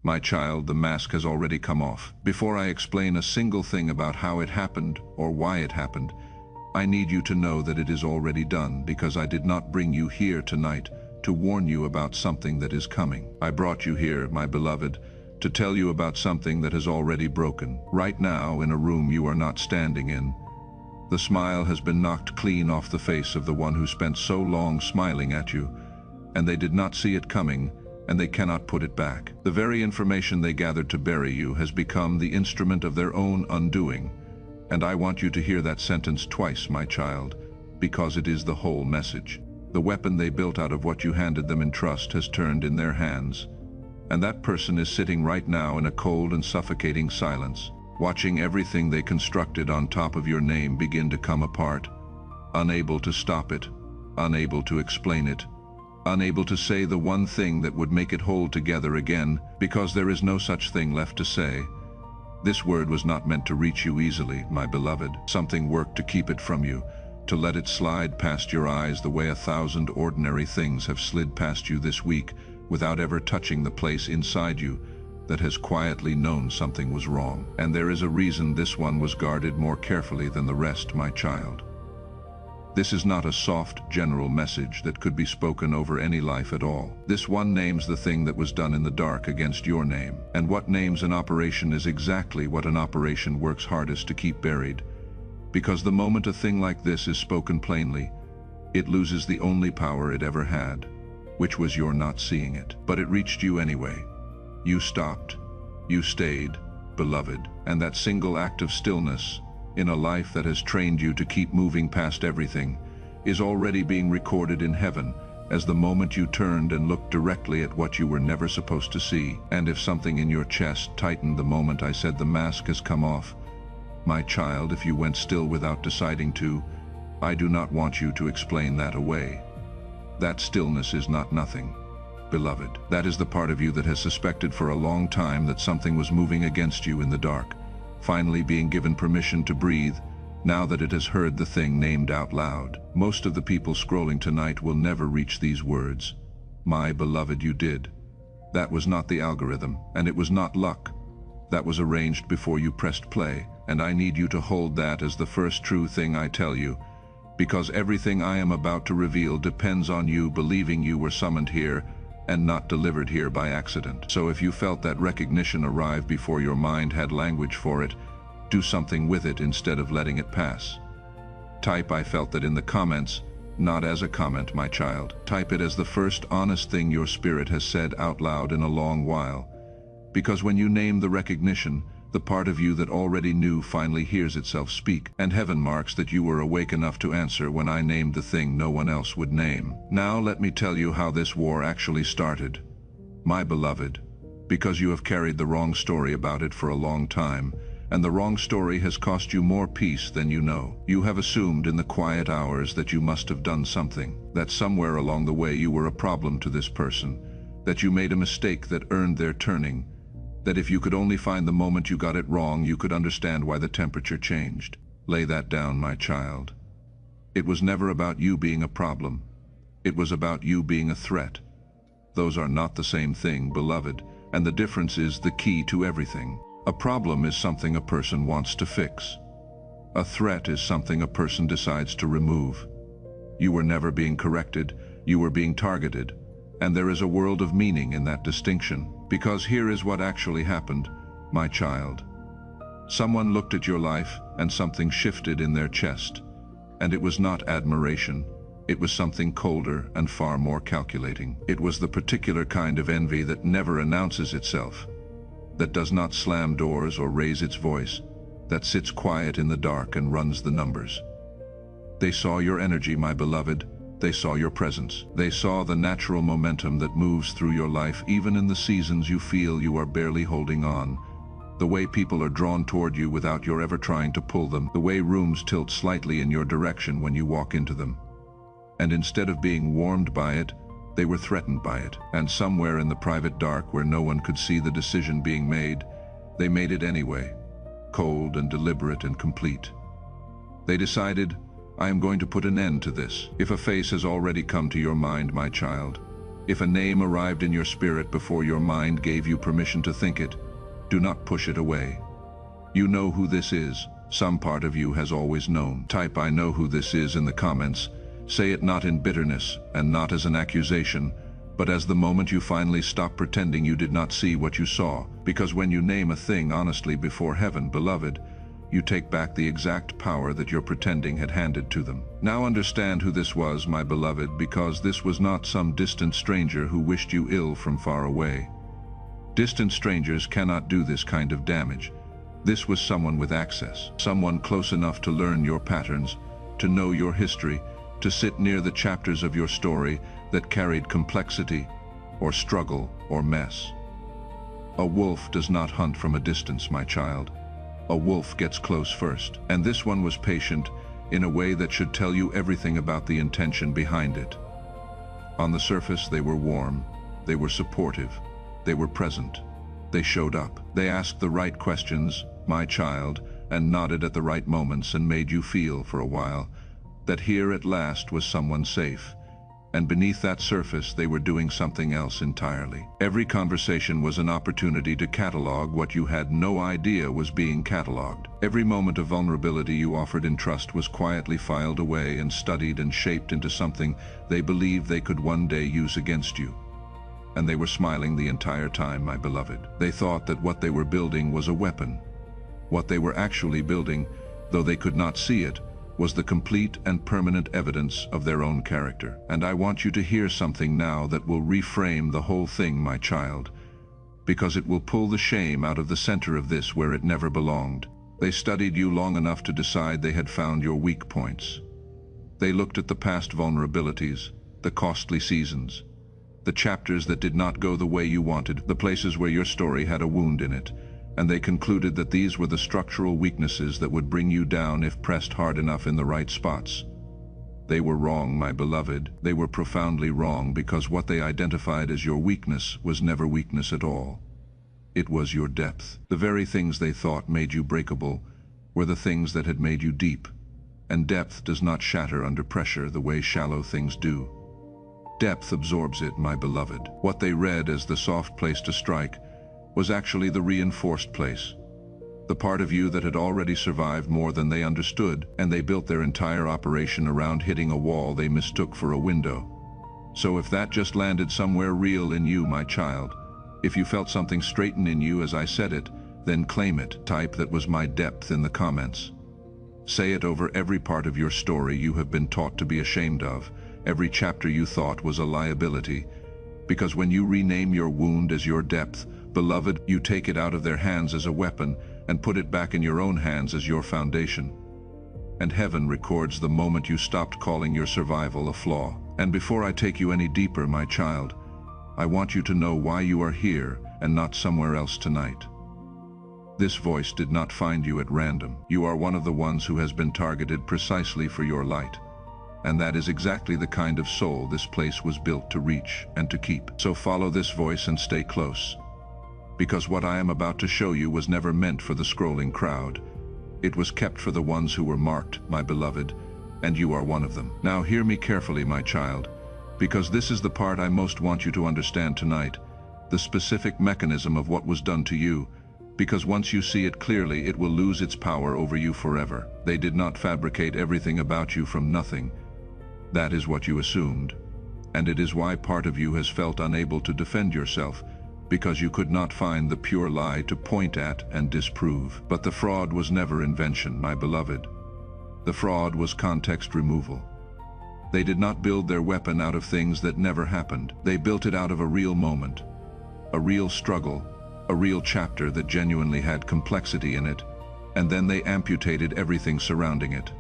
My child, the mask has already come off. Before I explain a single thing about how it happened or why it happened, I need you to know that it is already done, because I did not bring you here tonight to warn you about something that is coming. I brought you here, my beloved, to tell you about something that has already broken. Right now, in a room you are not standing in, the smile has been knocked clean off the face of the one who spent so long smiling at you, and they did not see it coming, and they cannot put it back. The very information they gathered to bury you has become the instrument of their own undoing, and I want you to hear that sentence twice, my child, because it is the whole message. The weapon they built out of what you handed them in trust has turned in their hands, and that person is sitting right now in a cold and suffocating silence, watching everything they constructed on top of your name begin to come apart, unable to stop it, unable to explain it, unable to say the one thing that would make it hold together again, because there is no such thing left to say. This word was not meant to reach you easily, my beloved. Something worked to keep it from you, to let it slide past your eyes the way 1,000 ordinary things have slid past you this week, without ever touching the place inside you that has quietly known something was wrong. And there is a reason this one was guarded more carefully than the rest, my child. This is not a soft, general message that could be spoken over any life at all. This one names the thing that was done in the dark against your name. And what names an operation is exactly what an operation works hardest to keep buried. Because the moment a thing like this is spoken plainly, it loses the only power it ever had, which was your not seeing it. But it reached you anyway. You stopped. You stayed, beloved. And that single act of stillness, in a life that has trained you to keep moving past everything, is already being recorded in heaven as the moment you turned and looked directly at what you were never supposed to see. And if something in your chest tightened the moment I said the mask has come off, my child, if you went still without deciding to, I do not want you to explain that away. That stillness is not nothing, beloved. That is the part of you that has suspected for a long time that something was moving against you in the dark, finally being given permission to breathe, now that it has heard the thing named out loud. Most of the people scrolling tonight will never reach these words. My beloved, you did. That was not the algorithm, and it was not luck. That was arranged before you pressed play, and I need you to hold that as the first true thing I tell you, because everything I am about to reveal depends on you believing you were summoned here and not delivered here by accident. So if you felt that recognition arrive before your mind had language for it, do something with it instead of letting it pass. Type "I felt that" in the comments, not as a comment, my child. Type it as the first honest thing your spirit has said out loud in a long while. Because when you name the recognition, the part of you that already knew finally hears itself speak, and heaven marks that you were awake enough to answer when I named the thing no one else would name. Now let me tell you how this war actually started, my beloved, because you have carried the wrong story about it for a long time, and the wrong story has cost you more peace than you know. You have assumed in the quiet hours that you must have done something, that somewhere along the way you were a problem to this person, that you made a mistake that earned their turning, that if you could only find the moment you got it wrong, you could understand why the temperature changed. Lay that down, my child. It was never about you being a problem. It was about you being a threat. Those are not the same thing, beloved, and the difference is the key to everything. A problem is something a person wants to fix. A threat is something a person decides to remove. You were never being corrected, you were being targeted, and there is a world of meaning in that distinction. Because here is what actually happened, my child. Someone looked at your life and something shifted in their chest. And it was not admiration. It was something colder and far more calculating. It was the particular kind of envy that never announces itself, that does not slam doors or raise its voice, that sits quiet in the dark and runs the numbers. They saw your energy, my beloved. They saw your presence. They saw the natural momentum that moves through your life even in the seasons you feel you are barely holding on. The way people are drawn toward you without your ever trying to pull them. The way rooms tilt slightly in your direction when you walk into them. And instead of being warmed by it, they were threatened by it. And somewhere in the private dark where no one could see the decision being made, they made it anyway, cold and deliberate and complete. They decided, I am going to put an end to this. If a face has already come to your mind, my child, If a name arrived in your spirit before your mind gave you permission to think it, do not push it away. You know who this is. Some part of you has always known. Type "I know who this is" in the comments. Say it not in bitterness and not as an accusation, but as the moment you finally stop pretending you did not see what you saw. Because when you name a thing honestly before heaven, beloved, you take back the exact power that your pretending had handed to them. Now understand who this was, my beloved, because this was not some distant stranger who wished you ill from far away. Distant strangers cannot do this kind of damage. This was someone with access, someone close enough to learn your patterns, to know your history, to sit near the chapters of your story that carried complexity, or struggle, or mess. A wolf does not hunt from a distance, my child. A wolf gets close first, and this one was patient in a way that should tell you everything about the intention behind it. On the surface, they were warm, they were supportive, they were present, they showed up. They asked the right questions, my child, and nodded at the right moments and made you feel, for a while, that here at last was someone safe. And beneath that surface, they were doing something else entirely. Every conversation was an opportunity to catalog what you had no idea was being cataloged. Every moment of vulnerability you offered in trust was quietly filed away and studied and shaped into something they believed they could one day use against you. And they were smiling the entire time, my beloved. They thought that what they were building was a weapon. What they were actually building, though they could not see it, was the complete and permanent evidence of their own character. And I want you to hear something now that will reframe the whole thing, my child, because it will pull the shame out of the center of this where it never belonged. They studied you long enough to decide they had found your weak points. They looked at the past vulnerabilities, the costly seasons, the chapters that did not go the way you wanted, the places where your story had a wound in it, and they concluded that these were the structural weaknesses that would bring you down if pressed hard enough in the right spots. They were wrong, my beloved. They were profoundly wrong, because what they identified as your weakness was never weakness at all. It was your depth. The very things they thought made you breakable were the things that had made you deep, and depth does not shatter under pressure the way shallow things do. Depth absorbs it, my beloved. What they read as the soft place to strike was actually the reinforced place, the part of you that had already survived more than they understood, and they built their entire operation around hitting a wall they mistook for a window. So if that just landed somewhere real in you, my child, if you felt something straighten in you as I said it, then claim it. Type "that was my depth" in the comments. Say it over every part of your story you have been taught to be ashamed of, every chapter you thought was a liability, because when you rename your wound as your depth, beloved, you take it out of their hands as a weapon and put it back in your own hands as your foundation. And heaven records the moment you stopped calling your survival a flaw. And before I take you any deeper, my child, I want you to know why you are here and not somewhere else tonight. This voice did not find you at random. You are one of the ones who has been targeted precisely for your light. And that is exactly the kind of soul this place was built to reach and to keep. So follow this voice and stay close. Because what I am about to show you was never meant for the scrolling crowd. It was kept for the ones who were marked, my beloved, and you are one of them. Now hear me carefully, my child, because this is the part I most want you to understand tonight, the specific mechanism of what was done to you, because once you see it clearly, it will lose its power over you forever. They did not fabricate everything about you from nothing. That is what you assumed, and it is why part of you has felt unable to defend yourself, because you could not find the pure lie to point at and disprove. But the fraud was never invention, my beloved. The fraud was context removal. They did not build their weapon out of things that never happened. They built it out of a real moment, a real struggle, a real chapter that genuinely had complexity in it, and then they amputated everything surrounding it.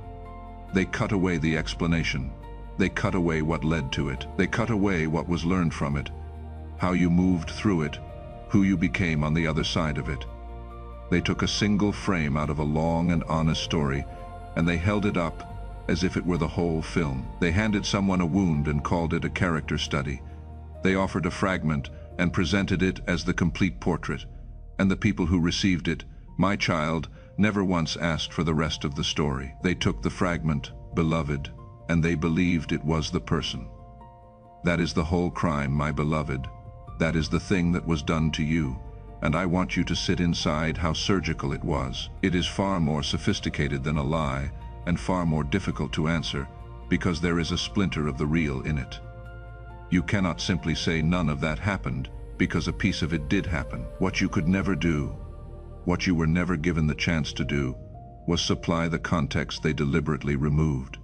They cut away the explanation. They cut away what led to it. They cut away what was learned from it, how you moved through it, who you became on the other side of it. They took a single frame out of a long and honest story, and they held it up as if it were the whole film. They handed someone a wound and called it a character study. They offered a fragment and presented it as the complete portrait, and the people who received it, my child, never once asked for the rest of the story. They took the fragment, beloved, and they believed it was the person. That is the whole crime, my beloved. That is the thing that was done to you. And I want you to sit inside how surgical it was. It is far more sophisticated than a lie, and far more difficult to answer, because there is a splinter of the real in it. You cannot simply say none of that happened, because a piece of it did happen. What you could never do, what you were never given the chance to do, was supply the context they deliberately removed.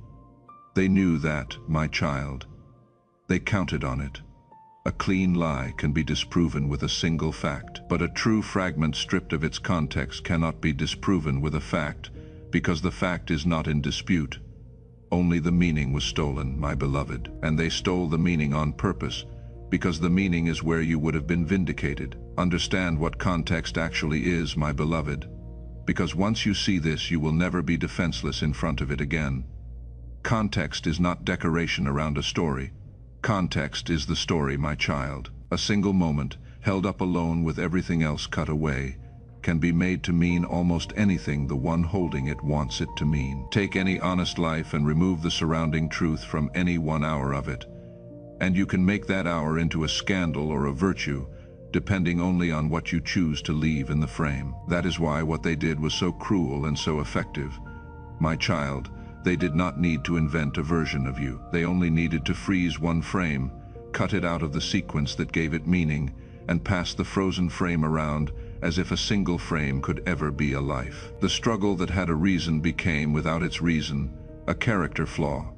They knew that, my child. They counted on it. A clean lie can be disproven with a single fact, but a true fragment stripped of its context cannot be disproven with a fact, because the fact is not in dispute. Only the meaning was stolen, my beloved, and they stole the meaning on purpose, because the meaning is where you would have been vindicated. Understand what context actually is, my beloved, because once you see this, you will never be defenseless in front of it again. Context is not decoration around a story. Context is the story, my child. A single moment, held up alone with everything else cut away, can be made to mean almost anything the one holding it wants it to mean. Take any honest life and remove the surrounding truth from any 1 hour of it, and you can make that hour into a scandal or a virtue, depending only on what you choose to leave in the frame. That is why what they did was so cruel and so effective. My child, they did not need to invent a version of you. They only needed to freeze one frame, cut it out of the sequence that gave it meaning, and pass the frozen frame around as if a single frame could ever be a life. The struggle that had a reason became, without its reason, a character flaw.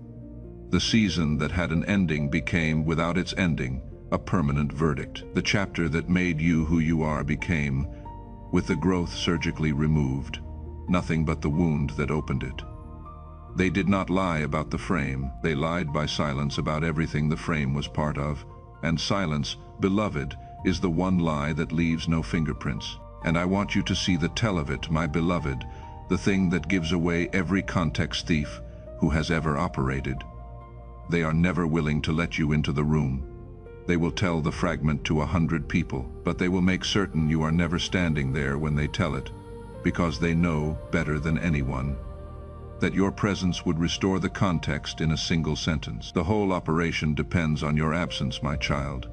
The season that had an ending became, without its ending, a permanent verdict. The chapter that made you who you are became, with the growth surgically removed, nothing but the wound that opened it. They did not lie about the frame, they lied by silence about everything the frame was part of, and silence, beloved, is the one lie that leaves no fingerprints. And I want you to see the tell of it, my beloved, the thing that gives away every context thief who has ever operated. They are never willing to let you into the room. They will tell the fragment to 100 people, but they will make certain you are never standing there when they tell it, because they know better than anyone that your presence would restore the context in a single sentence. The whole operation depends on your absence, my child.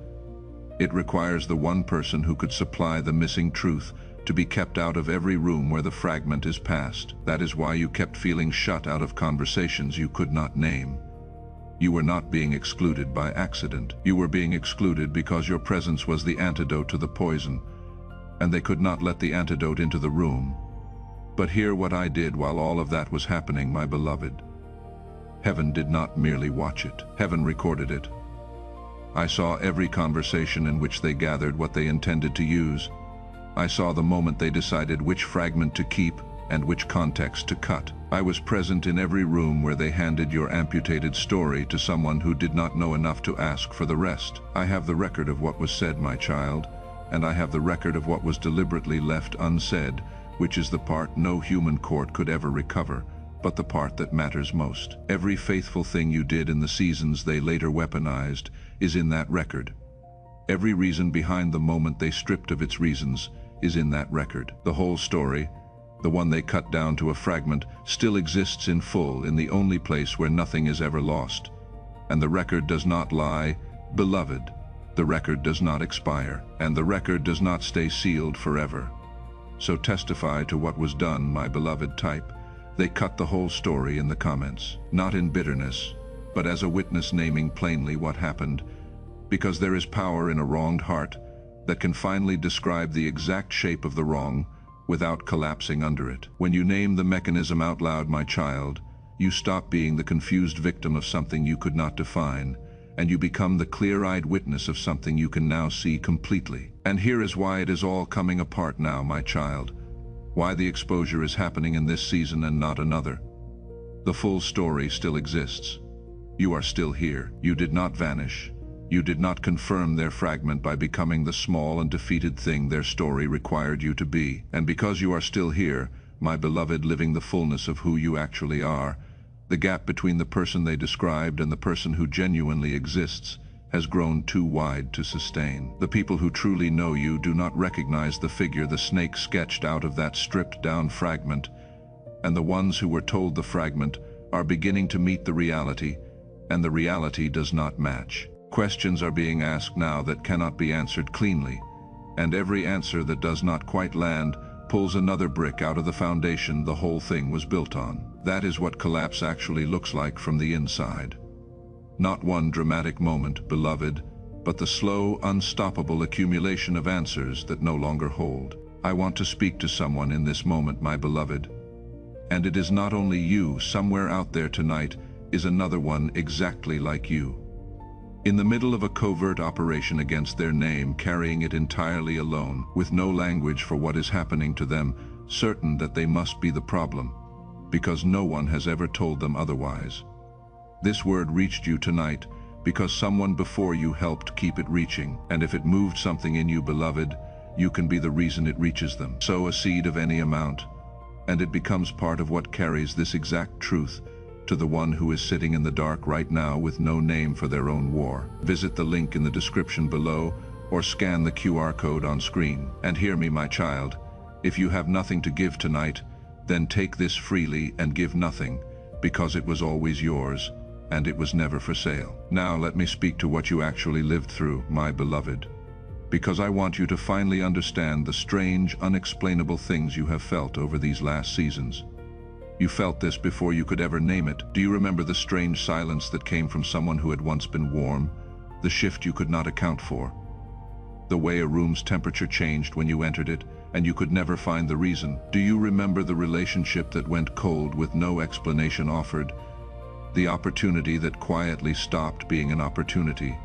It requires the one person who could supply the missing truth to be kept out of every room where the fragment is passed. That is why you kept feeling shut out of conversations you could not name. You were not being excluded by accident. You were being excluded because your presence was the antidote to the poison, and they could not let the antidote into the room. But hear what I did while all of that was happening, my beloved. Heaven did not merely watch it. Heaven recorded it. I saw every conversation in which they gathered what they intended to use. I saw the moment they decided which fragment to keep and which context to cut. I was present in every room where they handed your amputated story to someone who did not know enough to ask for the rest. I have the record of what was said, my child, and I have the record of what was deliberately left unsaid, which is the part no human court could ever recover, but the part that matters most. Every faithful thing you did in the seasons they later weaponized is in that record. Every reason behind the moment they stripped of its reasons is in that record. The whole story, the one they cut down to a fragment, still exists in full in the only place where nothing is ever lost. And the record does not lie, beloved. The record does not expire, and the record does not stay sealed forever. So testify to what was done, my beloved type. They cut the whole story in the comments, not in bitterness, but as a witness naming plainly what happened, because there is power in a wronged heart that can finally describe the exact shape of the wrong without collapsing under it. When you name the mechanism out loud, my child, you stop being the confused victim of something you could not define, and you become the clear-eyed witness of something you can now see completely. And here is why it is all coming apart now, my child. Why the exposure is happening in this season and not another. The full story still exists. You are still here. You did not vanish. You did not confirm their fragment by becoming the small and defeated thing their story required you to be. And because you are still here, my beloved, living the fullness of who you actually are, the gap between the person they described and the person who genuinely exists has grown too wide to sustain. The people who truly know you do not recognize the figure the snake sketched out of that stripped-down fragment, and the ones who were told the fragment are beginning to meet the reality, and the reality does not match. Questions are being asked now that cannot be answered cleanly, and every answer that does not quite land pulls another brick out of the foundation the whole thing was built on. That is what collapse actually looks like from the inside. Not one dramatic moment, beloved, but the slow, unstoppable accumulation of answers that no longer hold. I want to speak to someone in this moment, my beloved. And it is not only you. Somewhere out there tonight is another one exactly like you. In the middle of a covert operation against their name, carrying it entirely alone, with no language for what is happening to them, certain that they must be the problem, because no one has ever told them otherwise. This word reached you tonight because someone before you helped keep it reaching, and if it moved something in you, beloved, you can be the reason it reaches them. Sow a seed of any amount, and it becomes part of what carries this exact truth to the one who is sitting in the dark right now with no name for their own war. Visit the link in the description below or scan the QR code on screen. And hear me, my child, if you have nothing to give tonight, then take this freely and give nothing, because it was always yours, and it was never for sale. Now let me speak to what you actually lived through, my beloved, because I want you to finally understand the strange, unexplainable things you have felt over these last seasons. You felt this before you could ever name it. Do you remember the strange silence that came from someone who had once been warm, the shift you could not account for? The way a room's temperature changed when you entered it, and you could never find the reason. Do you remember the relationship that went cold with no explanation offered? The opportunity that quietly stopped being an opportunity.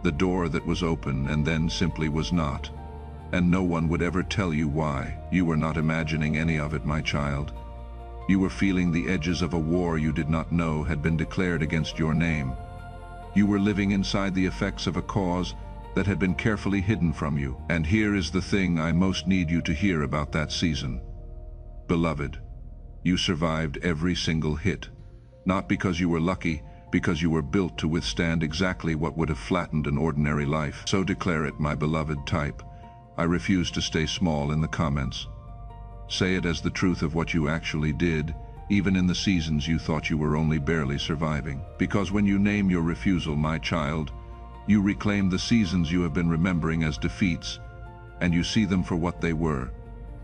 The door that was open and then simply was not. And no one would ever tell you why. You were not imagining any of it, my child. You were feeling the edges of a war you did not know had been declared against your name. You were living inside the effects of a cause that had been carefully hidden from you. And here is the thing I most need you to hear about that season. Beloved, you survived every single hit. Not because you were lucky, because you were built to withstand exactly what would have flattened an ordinary life. So declare it, my beloved. Type, I refuse to stay small in the comments. Say it as the truth of what you actually did, even in the seasons you thought you were only barely surviving. Because when you name your refusal, my child, you reclaim the seasons you have been remembering as defeats, and you see them for what they were,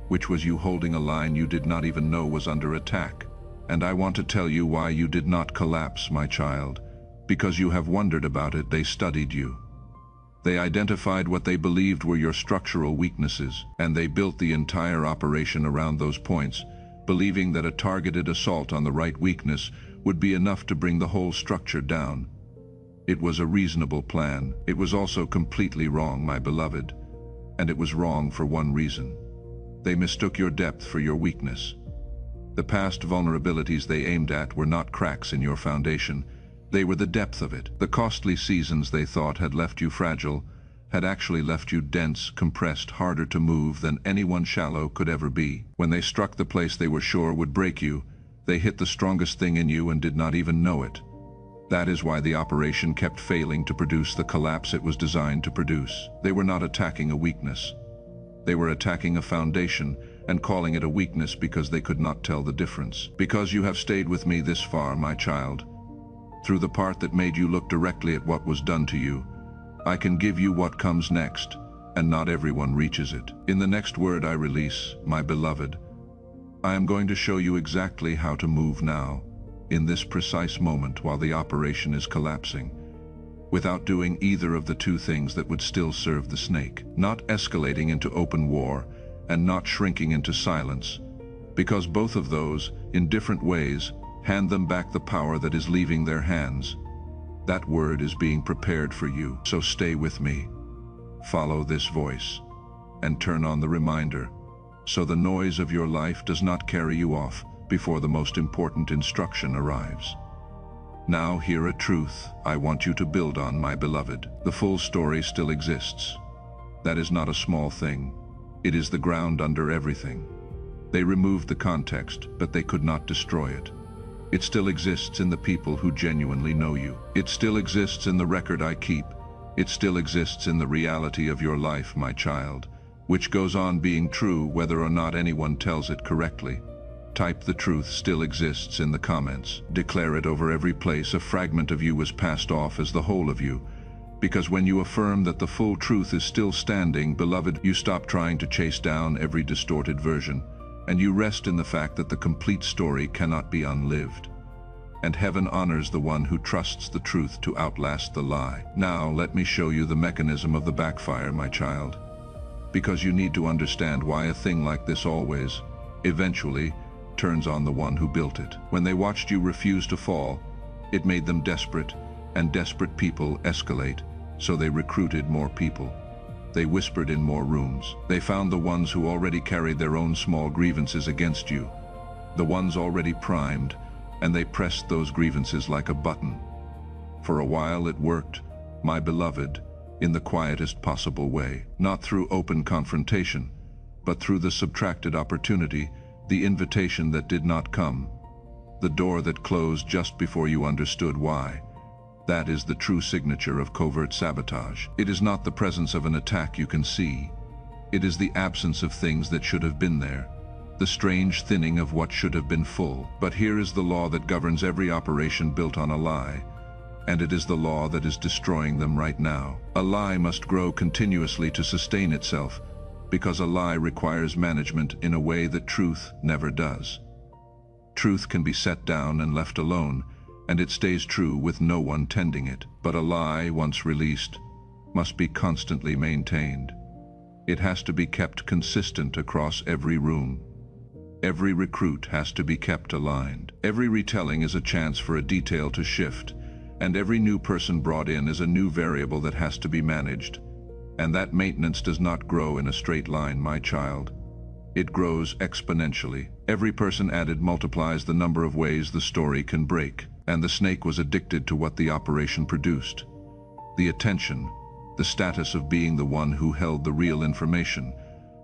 which was you holding a line you did not even know was under attack. And I want to tell you why you did not collapse, my child, because you have wondered about it. They studied you. They identified what they believed were your structural weaknesses, and they built the entire operation around those points, believing that a targeted assault on the right weakness would be enough to bring the whole structure down. It was a reasonable plan. It was also completely wrong, my beloved, and it was wrong for one reason. They mistook your depth for your weakness. The past vulnerabilities they aimed at were not cracks in your foundation. They were the depth of it. The costly seasons they thought had left you fragile had actually left you dense, compressed, harder to move than anyone shallow could ever be. When they struck the place they were sure would break you, they hit the strongest thing in you and did not even know it. That is why the operation kept failing to produce the collapse it was designed to produce. They were not attacking a weakness. They were attacking a foundation and calling it a weakness because they could not tell the difference. Because you have stayed with me this far, my child, through the part that made you look directly at what was done to you, I can give you what comes next, and not everyone reaches it. In the next word I release, my beloved, I am going to show you exactly how to move now, in this precise moment while the operation is collapsing, without doing either of the two things that would still serve the snake. Not escalating into open war, and not shrinking into silence, because both of those, in different ways, hand them back the power that is leaving their hands. That word is being prepared for you, so stay with me. Follow this voice, and turn on the reminder, so the noise of your life does not carry you off before the most important instruction arrives. Now hear a truth I want you to build on, my beloved. The full story still exists. That is not a small thing. It is the ground under everything. They removed the context, but they could not destroy it. It still exists in the people who genuinely know you. It still exists in the record I keep. It still exists in the reality of your life, my child, which goes on being true whether or not anyone tells it correctly. Type the truth still exists in the comments. Declare it over every place a fragment of you was passed off as the whole of you, Because when you affirm that the full truth is still standing, beloved, you stop trying to chase down every distorted version, and you rest in the fact that the complete story cannot be unlived. And heaven honors the one who trusts the truth to outlast the lie. Now, let me show you the mechanism of the backfire, my child. Because you need to understand why a thing like this always, eventually, turns on the one who built it. When they watched you refuse to fall, it made them desperate, and desperate people escalate, so they recruited more people. They whispered in more rooms. They found the ones who already carried their own small grievances against you, the ones already primed, and they pressed those grievances like a button. For a while it worked, my beloved, in the quietest possible way, not through open confrontation, but through the subtracted opportunity, the invitation that did not come, the door that closed just before you understood why. That is the true signature of covert sabotage. It is not the presence of an attack you can see. It is the absence of things that should have been there, the strange thinning of what should have been full. But here is the law that governs every operation built on a lie, and it is the law that is destroying them right now. A lie must grow continuously to sustain itself, because a lie requires management in a way that truth never does. Truth can be set down and left alone, and it stays true with no one tending it. But a lie, once released, must be constantly maintained. It has to be kept consistent across every room. Every recruit has to be kept aligned. Every retelling is a chance for a detail to shift, and every new person brought in is a new variable that has to be managed. And that maintenance does not grow in a straight line, my child. It grows exponentially. Every person added multiplies the number of ways the story can break. And the snake was addicted to what the operation produced. The attention, the status of being the one who held the real information,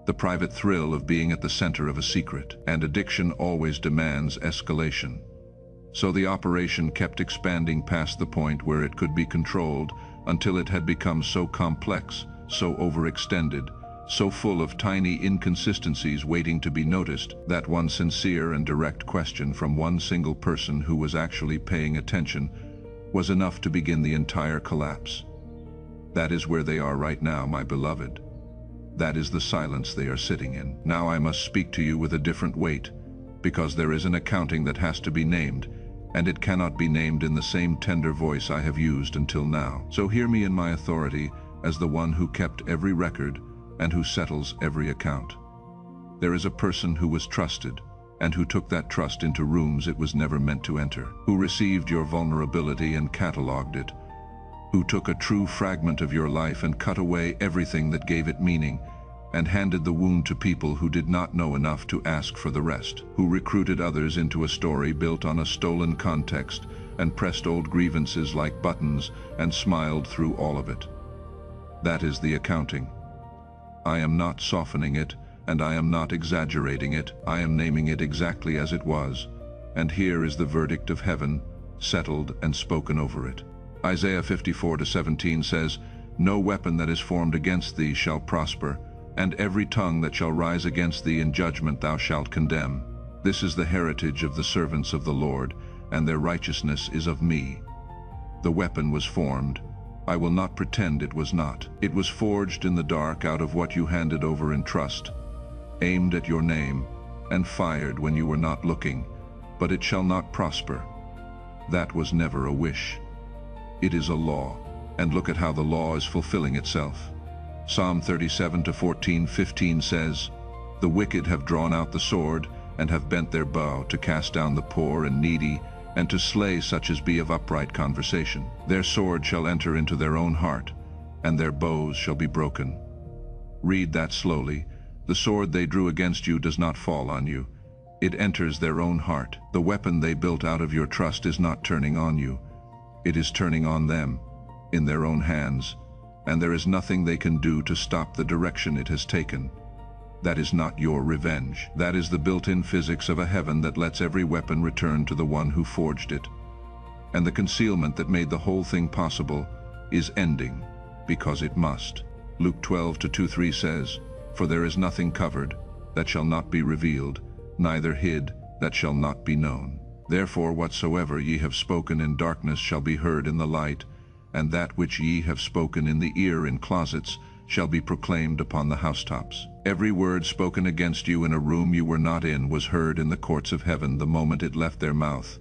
the private thrill of being at the center of a secret. And addiction always demands escalation. So the operation kept expanding past the point where it could be controlled until it had become so complex, so overextended, so full of tiny inconsistencies waiting to be noticed, that one sincere and direct question from one single person who was actually paying attention was enough to begin the entire collapse. That is where they are right now, my beloved. That is the silence they are sitting in. Now I must speak to you with a different weight, because there is an accounting that has to be named, and it cannot be named in the same tender voice I have used until now. So hear me in my authority as the one who kept every record and who settles every account. There is a person who was trusted, and who took that trust into rooms it was never meant to enter, who received your vulnerability and cataloged it, who took a true fragment of your life and cut away everything that gave it meaning, and handed the wound to people who did not know enough to ask for the rest, who recruited others into a story built on a stolen context, and pressed old grievances like buttons and smiled through all of it. That is the accounting. I am not softening it, and I am not exaggerating it. I am naming it exactly as it was, and here is the verdict of heaven, settled and spoken over it. Isaiah 54:17 says, "No weapon that is formed against thee shall prosper, and every tongue that shall rise against thee in judgment thou shalt condemn. This is the heritage of the servants of the Lord, and their righteousness is of me." The weapon was formed. I will not pretend it was not. It was forged in the dark out of what you handed over in trust, aimed at your name, and fired when you were not looking, but it shall not prosper. That was never a wish. It is a law, and look at how the law is fulfilling itself. Psalm 37:14-15 says, "The wicked have drawn out the sword, and have bent their bow to cast down the poor and needy, and to slay such as be of upright conversation. Their sword shall enter into their own heart, and their bows shall be broken." Read that slowly. The sword they drew against you does not fall on you. It enters their own heart. The weapon they built out of your trust is not turning on you. It is turning on them, in their own hands, and there is nothing they can do to stop the direction it has taken. That is not your revenge. That is the built-in physics of a heaven that lets every weapon return to the one who forged it. And the concealment that made the whole thing possible is ending, because it must. Luke 12:2-3 says, "For there is nothing covered that shall not be revealed, neither hid that shall not be known. Therefore whatsoever ye have spoken in darkness shall be heard in the light, and that which ye have spoken in the ear in closets shall be proclaimed upon the housetops. Every word spoken against you in a room you were not in was heard in the courts of heaven the moment it left their mouth.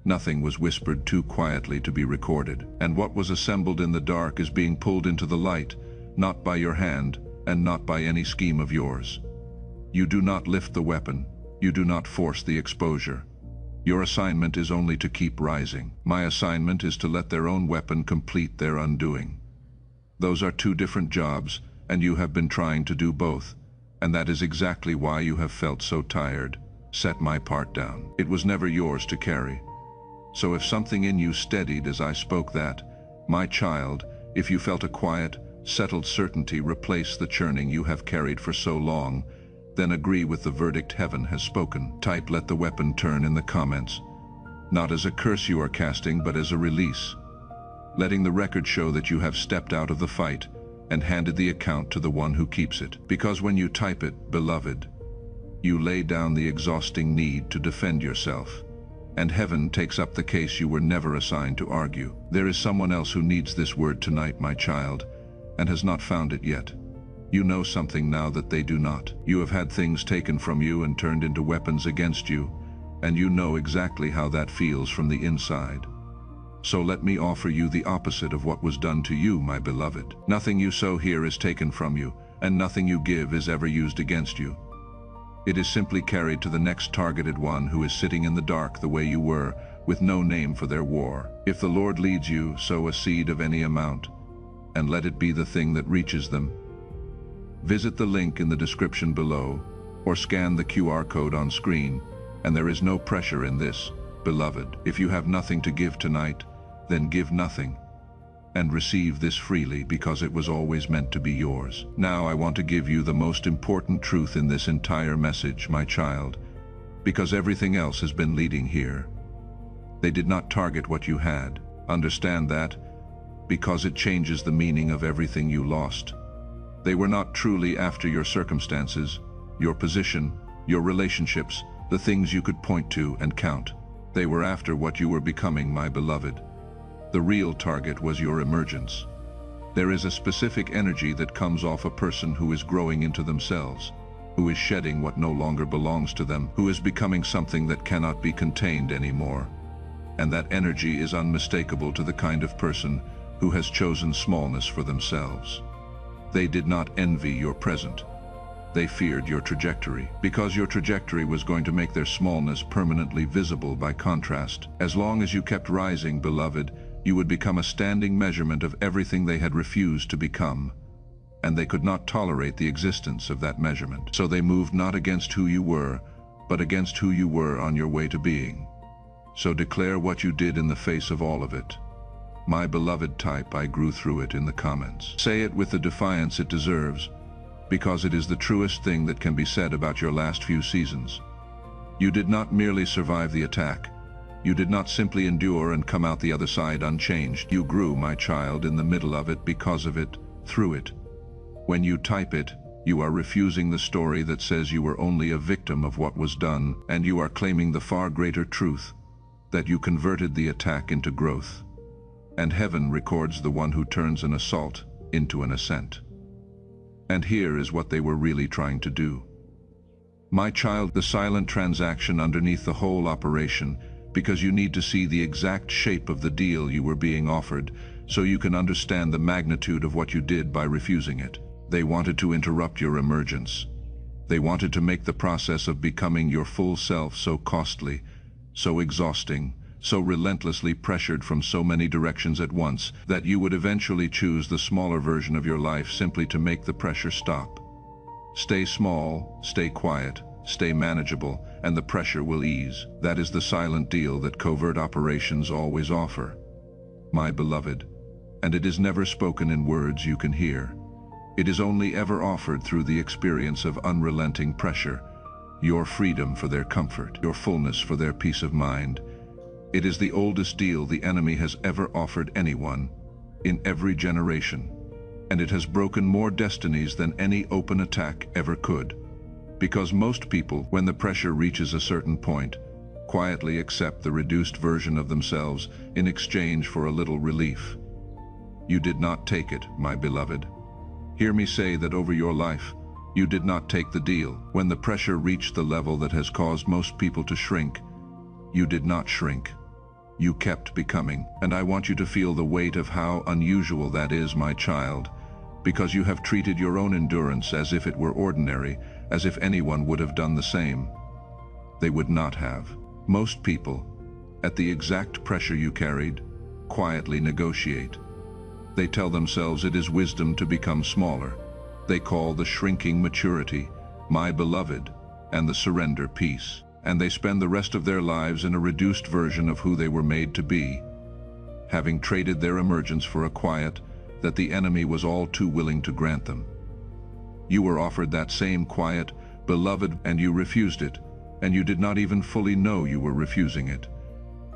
Nothing was whispered too quietly to be recorded, and what was assembled in the dark is being pulled into the light, not by your hand, and not by any scheme of yours. You do not lift the weapon, you do not force the exposure. Your assignment is only to keep rising. My assignment is to let their own weapon complete their undoing. Those are two different jobs, and you have been trying to do both, and that is exactly why you have felt so tired. Set my part down. It was never yours to carry. So if something in you steadied as I spoke that, my child, if you felt a quiet, settled certainty replace the churning you have carried for so long, then agree with the verdict heaven has spoken. Type "let the weapon turn" in the comments, not as a curse you are casting, but as a release, letting the record show that you have stepped out of the fight and handed the account to the one who keeps it. Because when you type it, beloved, you lay down the exhausting need to defend yourself, and heaven takes up the case you were never assigned to argue. There is someone else who needs this word tonight, my child, and has not found it yet. You know something now that they do not. You have had things taken from you and turned into weapons against you, and you know exactly how that feels from the inside. So let me offer you the opposite of what was done to you, my beloved. Nothing you sow here is taken from you, and nothing you give is ever used against you. It is simply carried to the next targeted one who is sitting in the dark the way you were, with no name for their war. If the Lord leads you, sow a seed of any amount, and let it be the thing that reaches them. Visit the link in the description below, or scan the QR code on screen, and there is no pressure in this, beloved. If you have nothing to give tonight, then give nothing, and receive this freely because it was always meant to be yours. Now I want to give you the most important truth in this entire message, my child, because everything else has been leading here. They did not target what you had. Understand that, because it changes the meaning of everything you lost. They were not truly after your circumstances, your position, your relationships, the things you could point to and count. They were after what you were becoming, my beloved. The real target was your emergence. There is a specific energy that comes off a person who is growing into themselves, who is shedding what no longer belongs to them, who is becoming something that cannot be contained anymore. And that energy is unmistakable to the kind of person who has chosen smallness for themselves. They did not envy your present. They feared your trajectory, because your trajectory was going to make their smallness permanently visible by contrast. As long as you kept rising, beloved, you would become a standing measurement of everything they had refused to become, and they could not tolerate the existence of that measurement. So they moved not against who you were, but against who you were on your way to being. So declare what you did in the face of all of it. My beloved, type "I grew through it" in the comments. Say it with the defiance it deserves, because it is the truest thing that can be said about your last few seasons. You did not merely survive the attack. You did not simply endure and come out the other side unchanged. You grew, my child, in the middle of it, because of it, through it. When you type it, you are refusing the story that says you were only a victim of what was done, and you are claiming the far greater truth, that you converted the attack into growth. And heaven records the one who turns an assault into an ascent. And here is what they were really trying to do. My child, the silent transaction underneath the whole operation, because you need to see the exact shape of the deal you were being offered, so you can understand the magnitude of what you did by refusing it. They wanted to interrupt your emergence. They wanted to make the process of becoming your full self so costly, so exhausting, so relentlessly pressured from so many directions at once, that you would eventually choose the smaller version of your life simply to make the pressure stop. Stay small, stay quiet, stay manageable, and the pressure will ease. That is the silent deal that covert operations always offer, my beloved, and it is never spoken in words you can hear. It is only ever offered through the experience of unrelenting pressure, your freedom for their comfort, your fullness for their peace of mind. It is the oldest deal the enemy has ever offered anyone, in every generation, and it has broken more destinies than any open attack ever could. Because most people, when the pressure reaches a certain point, quietly accept the reduced version of themselves in exchange for a little relief. You did not take it, my beloved. Hear me say that over your life, you did not take the deal. When the pressure reached the level that has caused most people to shrink, you did not shrink. You kept becoming, and I want you to feel the weight of how unusual that is, my child, because you have treated your own endurance as if it were ordinary, as if anyone would have done the same. They would not have. Most people, at the exact pressure you carried, quietly negotiate. They tell themselves it is wisdom to become smaller. They call the shrinking maturity, my beloved, and the surrender peace. And they spend the rest of their lives in a reduced version of who they were made to be, having traded their emergence for a quiet that the enemy was all too willing to grant them. You were offered that same quiet, beloved, and you refused it, and you did not even fully know you were refusing it,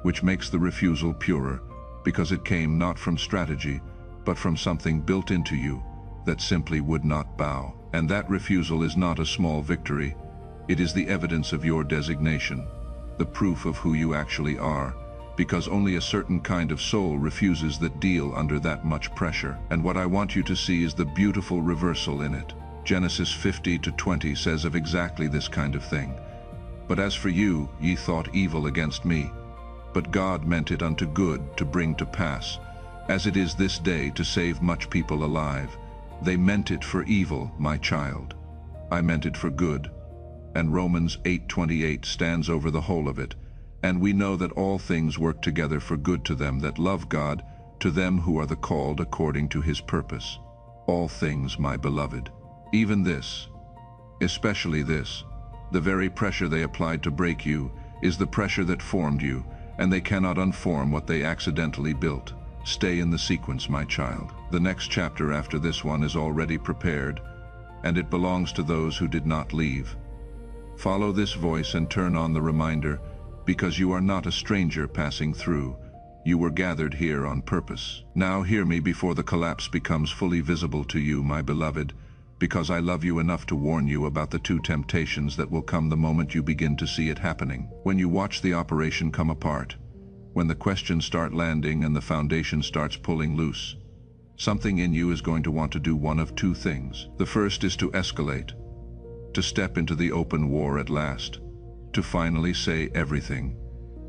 which makes the refusal purer, because it came not from strategy, but from something built into you that simply would not bow. And that refusal is not a small victory. It is the evidence of your designation, the proof of who you actually are, because only a certain kind of soul refuses that deal under that much pressure. And what I want you to see is the beautiful reversal in it. Genesis 50:20 says of exactly this kind of thing, "But as for you, ye thought evil against me, but God meant it unto good to bring to pass, as it is this day, to save much people alive. They meant it for evil, my child. I meant it for good." And Romans 8:28 stands over the whole of it. And we know that all things work together for good to them that love God, to them who are the called according to his purpose. All things, my beloved. Even this, especially this, the very pressure they applied to break you, is the pressure that formed you, and they cannot unform what they accidentally built. Stay in the sequence, my child. The next chapter after this one is already prepared, and it belongs to those who did not leave. Follow this voice and turn on the reminder, because you are not a stranger passing through. You were gathered here on purpose. Now hear me before the collapse becomes fully visible to you, my beloved, because I love you enough to warn you about the two temptations that will come the moment you begin to see it happening. When you watch the operation come apart, when the questions start landing and the foundation starts pulling loose, something in you is going to want to do one of two things. The first is to escalate, to step into the open war at last, to finally say everything,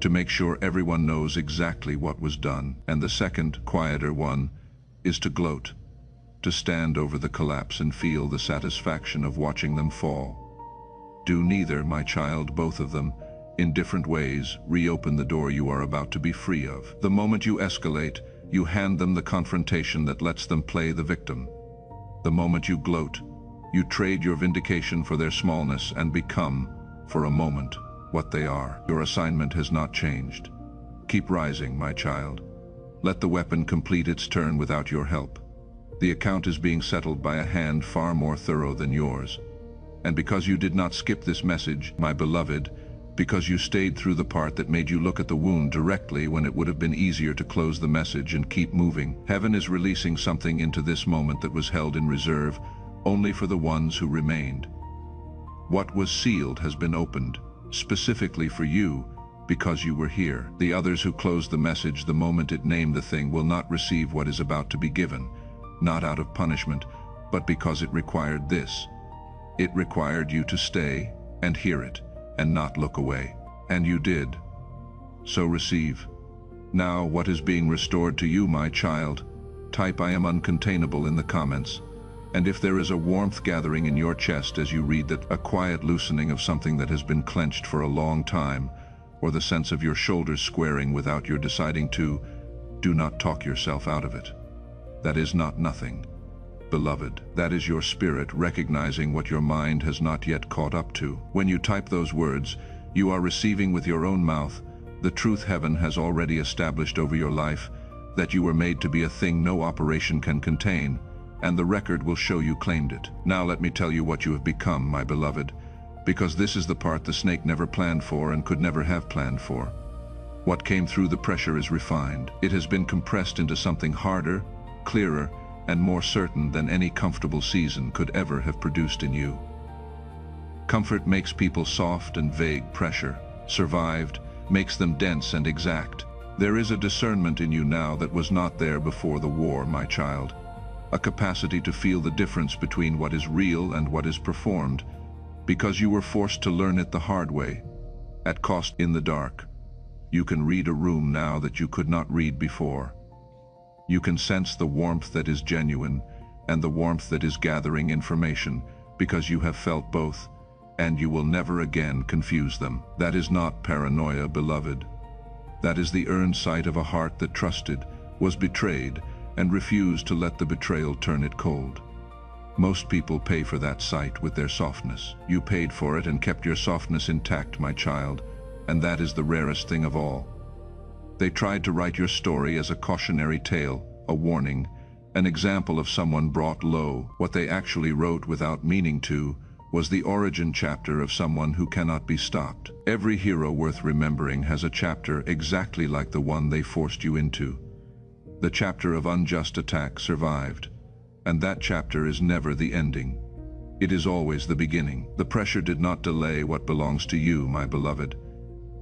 to make sure everyone knows exactly what was done. And the second, quieter one, is to gloat, to stand over the collapse and feel the satisfaction of watching them fall. Do neither, my child, both of them, in different ways, reopen the door you are about to be free of. The moment you escalate, you hand them the confrontation that lets them play the victim. The moment you gloat, you trade your vindication for their smallness and become, for a moment, what they are. Your assignment has not changed. Keep rising, my child. Let the weapon complete its turn without your help. The account is being settled by a hand far more thorough than yours. And because you did not skip this message, my beloved, because you stayed through the part that made you look at the wound directly when it would have been easier to close the message and keep moving, heaven is releasing something into this moment that was held in reserve only for the ones who remained. What was sealed has been opened, specifically for you, because you were here. The others who closed the message the moment it named the thing will not receive what is about to be given, not out of punishment, but because it required this. It required you to stay and hear it, and not look away. And you did. So receive. Now, what is being restored to you, my child? Type "I am uncontainable" in the comments. And if there is a warmth gathering in your chest as you read that, a quiet loosening of something that has been clenched for a long time, or the sense of your shoulders squaring without your deciding to, do not talk yourself out of it. That is not nothing. Beloved, that is your spirit recognizing what your mind has not yet caught up to. When you type those words, you are receiving with your own mouth the truth heaven has already established over your life, that you were made to be a thing no operation can contain, and the record will show you claimed it. Now let me tell you what you have become, my beloved, because this is the part the snake never planned for and could never have planned for. What came through the pressure is refined. It has been compressed into something harder, clearer, and more certain than any comfortable season could ever have produced in you. Comfort makes people soft and vague. Pressure, survived, makes them dense and exact. There is a discernment in you now that was not there before the war, my child. A capacity to feel the difference between what is real and what is performed, because you were forced to learn it the hard way, at cost in the dark. You can read a room now that you could not read before. You can sense the warmth that is genuine and the warmth that is gathering information, because you have felt both, and you will never again confuse them. That is not paranoia, beloved. That is the earned sight of a heart that trusted, was betrayed, and refused to let the betrayal turn it cold. Most people pay for that sight with their softness. You paid for it and kept your softness intact, my child, and that is the rarest thing of all. They tried to write your story as a cautionary tale, a warning, an example of someone brought low. What they actually wrote without meaning to was the origin chapter of someone who cannot be stopped. Every hero worth remembering has a chapter exactly like the one they forced you into. The chapter of unjust attack survived, and that chapter is never the ending. It is always the beginning. The pressure did not delay what belongs to you, my beloved.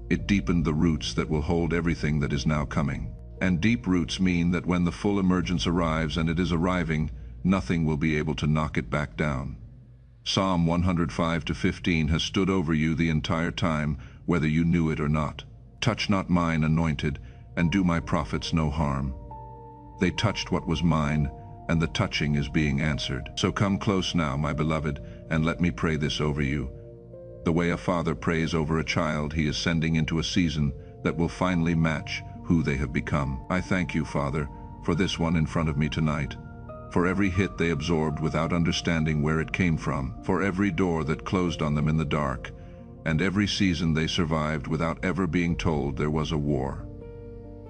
It deepened the roots that will hold everything that is now coming. And deep roots mean that when the full emergence arrives, and it is arriving, nothing will be able to knock it back down. Psalm 105:15 has stood over you the entire time, whether you knew it or not. Touch not mine anointed, and do my prophets no harm. They touched what was mine, and the touching is being answered. So come close now, my beloved, and let me pray this over you. The way a father prays over a child he is sending into a season that will finally match who they have become. I thank you, Father, for this one in front of me tonight, for every hit they absorbed without understanding where it came from, for every door that closed on them in the dark, and every season they survived without ever being told there was a war.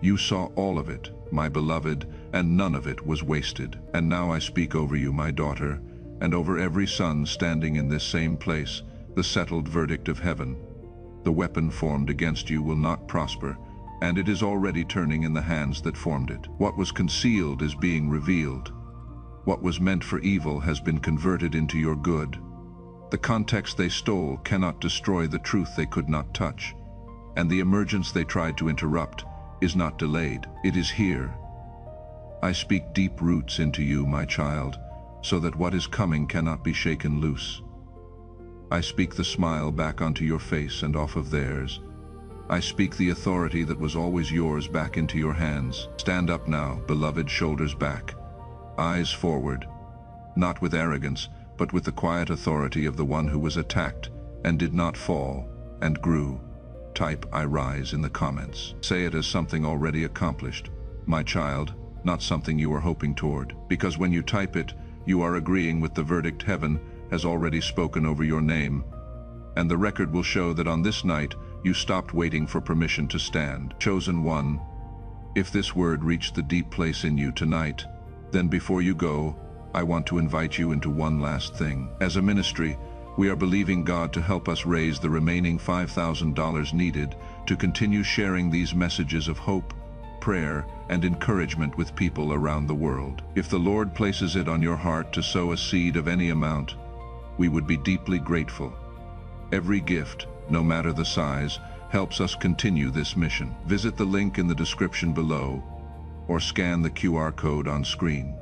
You saw all of it, my beloved, and none of it was wasted. And now I speak over you, my daughter, and over every son standing in this same place, the settled verdict of heaven. The weapon formed against you will not prosper, and it is already turning in the hands that formed it. What was concealed is being revealed. What was meant for evil has been converted into your good. The context they stole cannot destroy the truth they could not touch, and the emergence they tried to interrupt is not delayed. It is here. I speak deep roots into you, my child, so that what is coming cannot be shaken loose. I speak the smile back onto your face and off of theirs. I speak the authority that was always yours back into your hands. Stand up now, beloved, shoulders back, eyes forward, not with arrogance, but with the quiet authority of the one who was attacked and did not fall and grew. Type "I rise" in the comments. Say it as something already accomplished, my child, not something you are hoping toward. Because when you type it, you are agreeing with the verdict heaven has already spoken over your name, and the record will show that on this night you stopped waiting for permission to stand. Chosen one, if this word reached the deep place in you tonight, then before you go, I want to invite you into one last thing. As a ministry, we are believing God to help us raise the remaining $5,000 needed to continue sharing these messages of hope, prayer, and encouragement with people around the world. If the Lord places it on your heart to sow a seed of any amount, we would be deeply grateful. Every gift, no matter the size, helps us continue this mission. Visit the link in the description below, or scan the QR code on screen.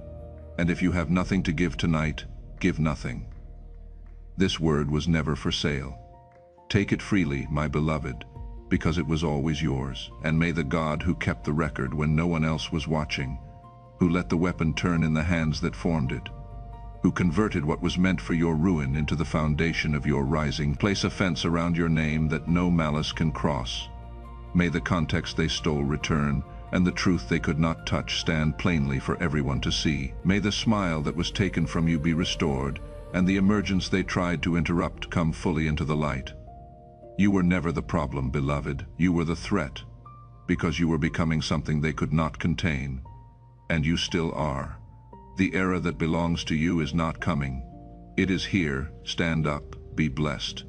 And if you have nothing to give tonight, give nothing. This word was never for sale. Take it freely, my beloved, because it was always yours. And may the God who kept the record when no one else was watching, who let the weapon turn in the hands that formed it, who converted what was meant for your ruin into the foundation of your rising, place a fence around your name that no malice can cross. May the context they stole return, and the truth they could not touch stand plainly for everyone to see. May the smile that was taken from you be restored, and the emergence they tried to interrupt come fully into the light. You were never the problem, beloved. You were the threat, because you were becoming something they could not contain, and you still are. The era that belongs to you is not coming. It is here. Stand up. Be blessed.